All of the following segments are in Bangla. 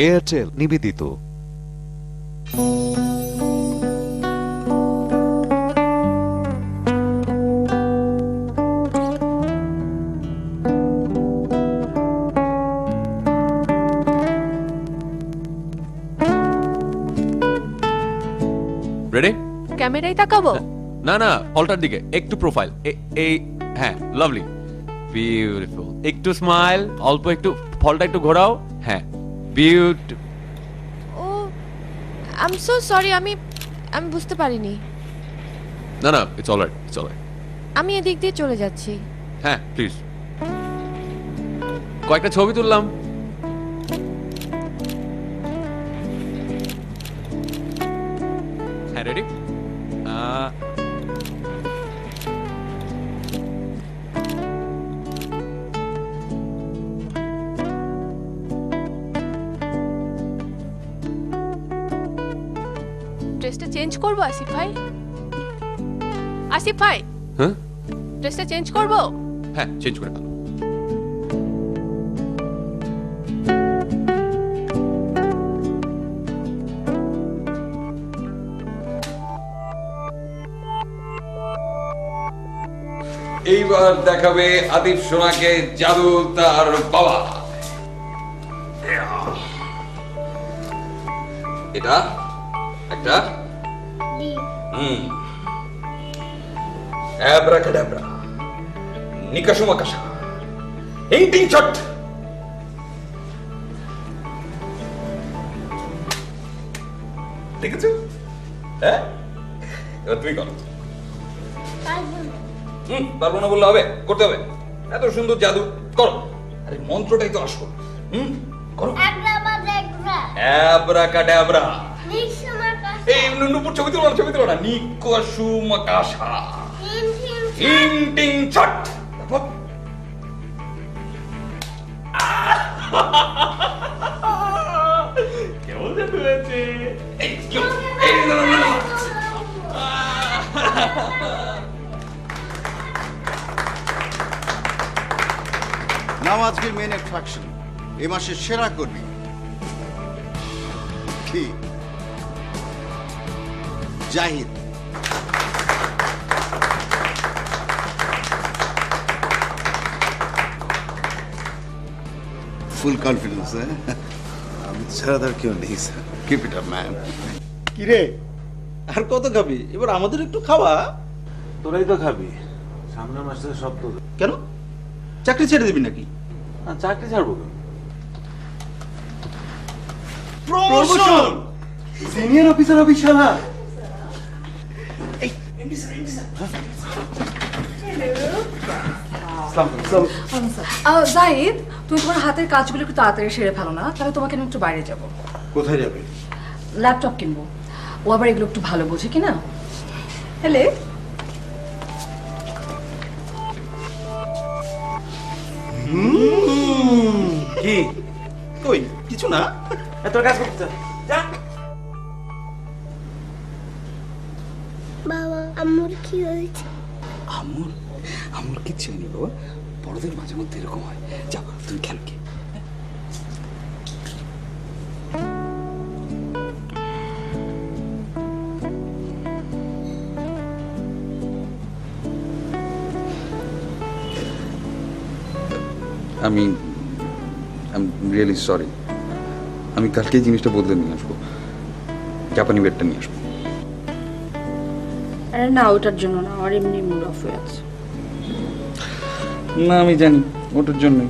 এয়ারটেল নিবেদিত। রেডি? ক্যামেরায় তাকাবো? না না, অল্টার দিকে একটু প্রোফাইল, এই হ্যাঁ, লাভলি, বিউটিফুল। একটু স্মাইল, অল্প একটু, ফলটা একটু ঘোরাও, হ্যাঁ, beauty. Oh I am so sorry, আমি বুঝতে পারিনি। না না, ইটস অলরাইট, ইটস অলরাইট। আমি এদিক দিয়ে চলে যাচ্ছি। হ্যাঁ প্লিজ। কয়েকটা ছবি তুললাম। হ্যাঁ রেডি? ড্রেসটা চেঞ্জ করবো আসিফ ভাই? আসিফ ভাই, হ্যাঁ ড্রেসটা চেঞ্জ করবো? হ্যাঁ, চেঞ্জ করে ফেলো। এইবার দেখাবে আদিব সোনাকে জাদু তার বাবা। এটা একটা অ্যাব্রাকাডাব্রা, নিকাশুমাকাশা, হিংটিং চট। দেখেছো? হ্যাঁ, এবার তুমি করো। পারবো না বললে হবে, করতে হবে। এত সুন্দর জাদু করো। আরে মন্ত্রটাই তো আসল। করো। অ্যাব্রাকাডাব্রা। এই নুপুর ছবি তুলো না, ছবি তুলো না। নিকাশুমাকাশা, হিংটিং চট। কেমন জাদু হয়েছে? এই না না না। নাও আজকের মেন অ্যাট্রাকশন, এ মাসের সেরা কর্মী কি? জাহিদ। ফুল কনফিডেন্স, আমি ছাড়া তার কেউ নেই sir. Keep it up man. কিরে, আর কত খাবি? এবার আমাদের একটু খাওয়া। তোরাই তো খাবি, সামনের মাসে সব তো। কেন, চাকরি ছেড়ে দিবি নাকি? না, চাকরি ছাড়বো কেন? প্রমোশন! সিনিয়র অফিসার হবি শালা। জাহিদ, তুমি তোমার হাতের কাজগুলো একটু তাড়াতাড়ি সেরে ফেলো না, তাহলে তোমাকে আমি একটু বাইরে যাব। কোথায় যাবে? ল্যাপটপ কিনবো। ও আবার এগুলো একটু ভালো বোঝে কিনা। হেলে কি? কই কিছু না, তোর কাজ করতে যা। বাবা, আম্মুর কি হয়েছে? আমুর আমুর কিচ্ছু নেই বাবা, বড়দের মাঝে মধ্যে এরকম হয়। যাও তুমি খেলো কি। আমি রিয়েলি সরি। আমি কালকে জিনিসটা বদলে নিয়ে আসবো, জাপানি বেডটা নিয়ে আসবো। আরে না, ওটার জন্য না, আমার এমনি মুড অফ হয়ে আছে। না আমি জানি ওটার জন্যই।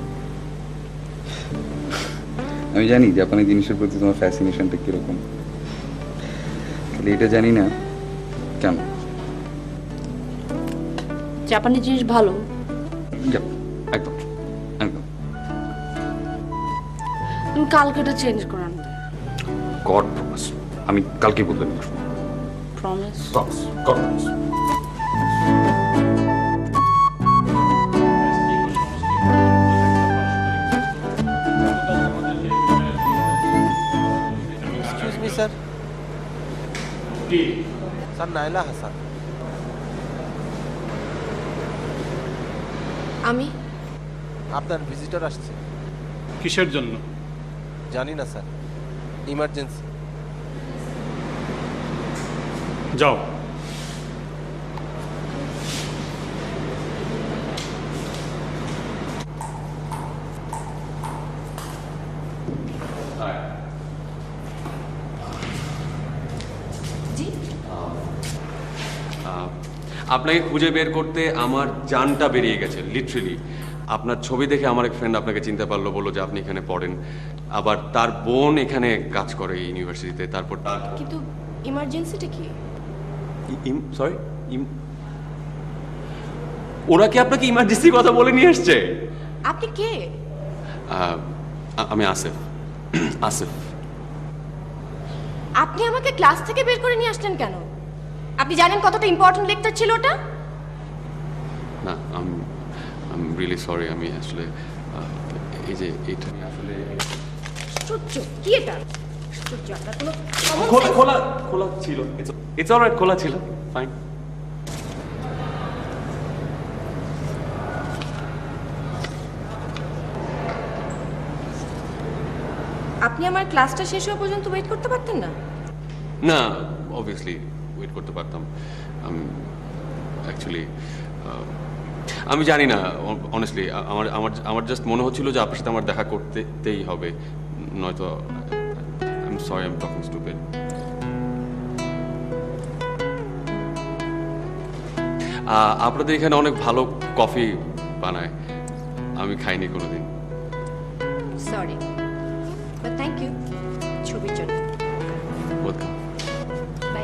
আমি জানি জাপানি জিনিসের প্রতি তোমার ফ্যাসিনেশনটা কিরকম, খালি এটা জানি না কেন। জাপানি জিনিস ভালো। যাও, একদম একদম। তুমি কালকে এটা চেঞ্জ করে আনবে। গড প্রমিস, আমি কালকে বদলে নিয়ে আসবো। Promise? Promise, god promise. Excuse me sir. Sir, Naila Hasan. আমি আপনার ভিজিটর আসছে। কিসের জন্য? জানি না স্যার। ইমার্জেন্সি। যাও। জি আপনাকে খুঁজে বের করতে আমার জানটা বেরিয়ে গেছে লিটারেলি। আপনার ছবি দেখে আমার এক ফ্রেন্ড আপনাকে চিনতে পারলো, বললো যে আপনি এখানে পড়েন, আবার তার বোন এখানে কাজ করে ইউনিভার্সিটিতে। তারপর তার কিন্তু ইমার্জেন্সিটা কি? সরি, ওরা কি আপনাকে ইমার্জেন্সি কথা বলে নিয়ে এসছে? আপনি কে? আমি আসিফ। আসিফ। আপনি আমাকে ক্লাস থেকে বের করে নিয়ে আসলেন কেন? আপনি জানেন কতটা ইম্পর্টেন্ট লেকচার ছিল ওটা? না, আই এম রিয়েলি সরি। আমি আসলে এই যে এটা আসলে আশ্চর্য, কি এটা? আশ্চর্য, আপনার কোনো common খোলা sense- খোলা খোলা ছিল। ইটস অলরাইট, খোলা ছিল, ফাইন। আপনি আমার ক্লাসটা শেষ হওয়া পর্যন্ত ওয়েট করতে পারতেন না? না, অবভিয়াসলি ওয়েট করতে পারতাম। অ্যাকচুয়ালি আমি জানি না, অনেস্টলি আমার আমার আমার জাস্ট মনে হচ্ছিল যে আপনার সাথে আমার দেখা করতেই হবে, নয়তো I am sorry, I am talking stupid. আপনাদের এখানে অনেক ভালো কফি বানায়, আমি খাইনি কোনোদিন। সরি, বাট থ্যাংক ইউ ছবির জন্য। ওয়েলকাম। বাই।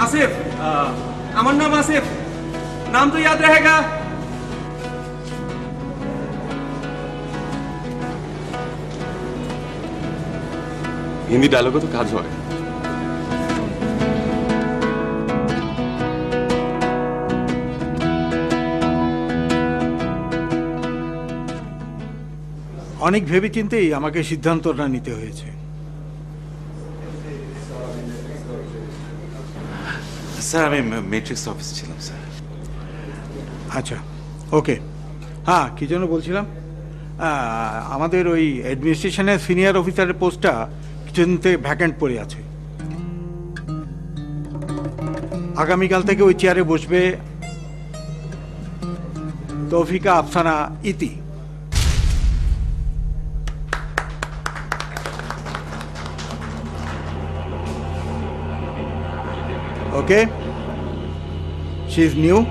आसिफ, আমার নাম आसिफ, नाम तो याद रहेगा। হিন্দি ডায়লগও তো কাজ হয়। অনেক ভেবেচিন্তেই আমাকে সিদ্ধান্তটা নিতে হয়েছে। স্যার আমি ম্যাট্রিক্স অফিসে ছিলাম স্যার। আচ্ছা, ওকে। হ্যাঁ, কী জন্য বলছিলাম, আমাদের ওই অ্যাডমিনিস্ট্রেশনের সিনিয়র অফিসারের পোস্টটা কিছুদিন থেকে ভ্যাকেন্ট পড়ে আছে। আগামীকাল থেকে ওই চেয়ারে বসবে Taufika Afsana Iti. Okay, she is new.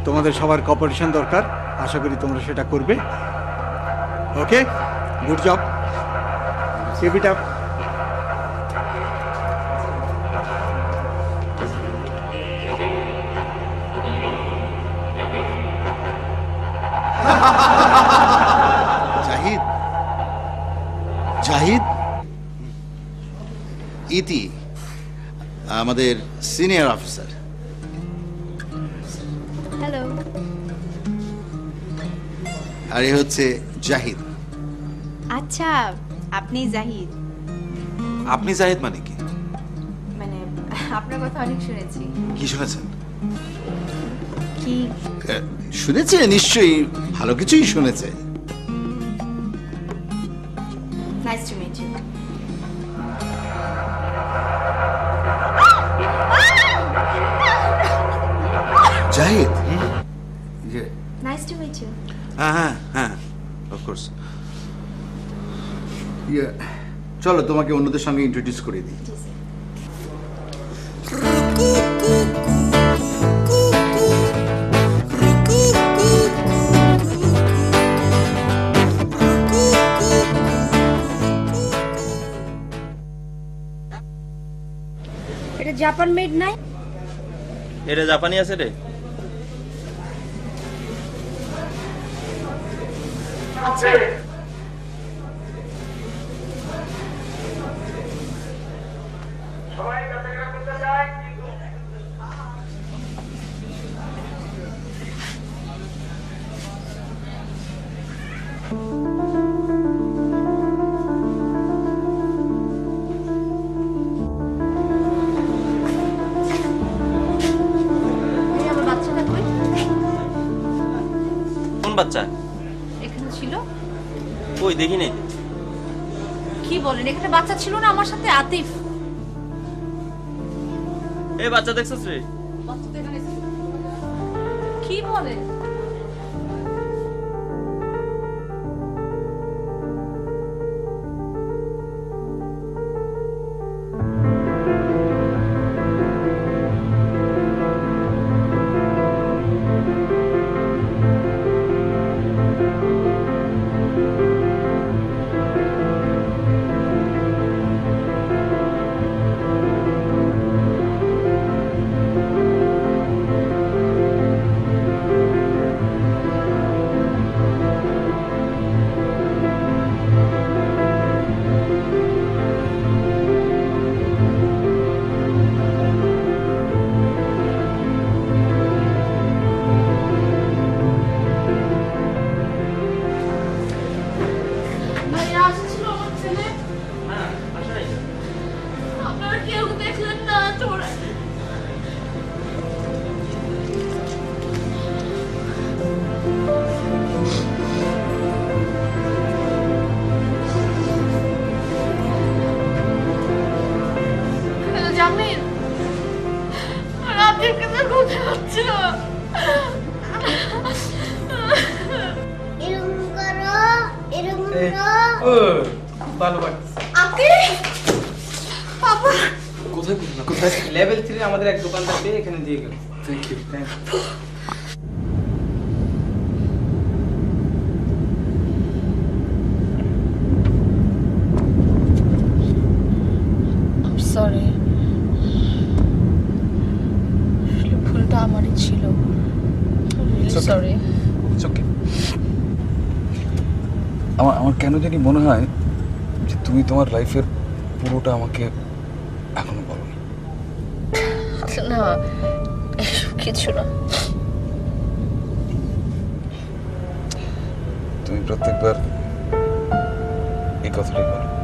তোমাদের সবার কোঅপারেশন দরকার, আশা করি তোমরা সেটা করবে। Okay, good job, keep it up. Zahid, Zahid, Iti আমাদের সিনিয়র অফিসার। হ্যালো। আর এ হচ্ছে জাহিদ। আচ্ছা, আপনি জাহিদ? আপনি জাহিদ মানে কি? মানে আপনার কথা অনেক শুনেছি। কি শুনেছেন? কি? শুনেছে নিশ্চয়ই, ভালো কিছুই শুনেছে। Nice to meet you. Zahid, nice to meet you. হ্যাঁ হ্যাঁ হ্যাঁ, অফকোর্স। চলো তোমাকে অন্যদের সঙ্গে ইন্ট্রোডিউস করে দিই। এটা জাপান মেড নাই? এটা জাপানি আছে রে। আচ্ছা, বাচ্চা? এখানে ছিল? ওই দেখি নাই। কি বলেন, এখানে বাচ্চা ছিল না আমার সাথে? আতিফ এই বাচ্চা দেখছস রে? বাচ্চা তো এখানে ছিল। কি বলে? ভাইয়া আসছিল আমার ছেলে? হ্যাঁ, আসে নাই। আপনারা কেউ দেখলেন না? তোরা জামিন রাতের কথা কোথায় হচ্ছে? এরকম করো, এরকম করো। ভালো বাট আপনি বাবা কোথায় লেভেল 3 আমাদের এক দোকানদার পেয়ে এখানে দিয়ে গেল। Thank you. সরি, ভুলটা আমারই ছিল। সরি। আমার কেন জানি মনে হয় যে তুমি তোমার লাইফের পুরোটা আমাকে এখনো বলোনি। না, এসব কিছু না। তুমি প্রত্যেকবার এই কথাটাই বলো।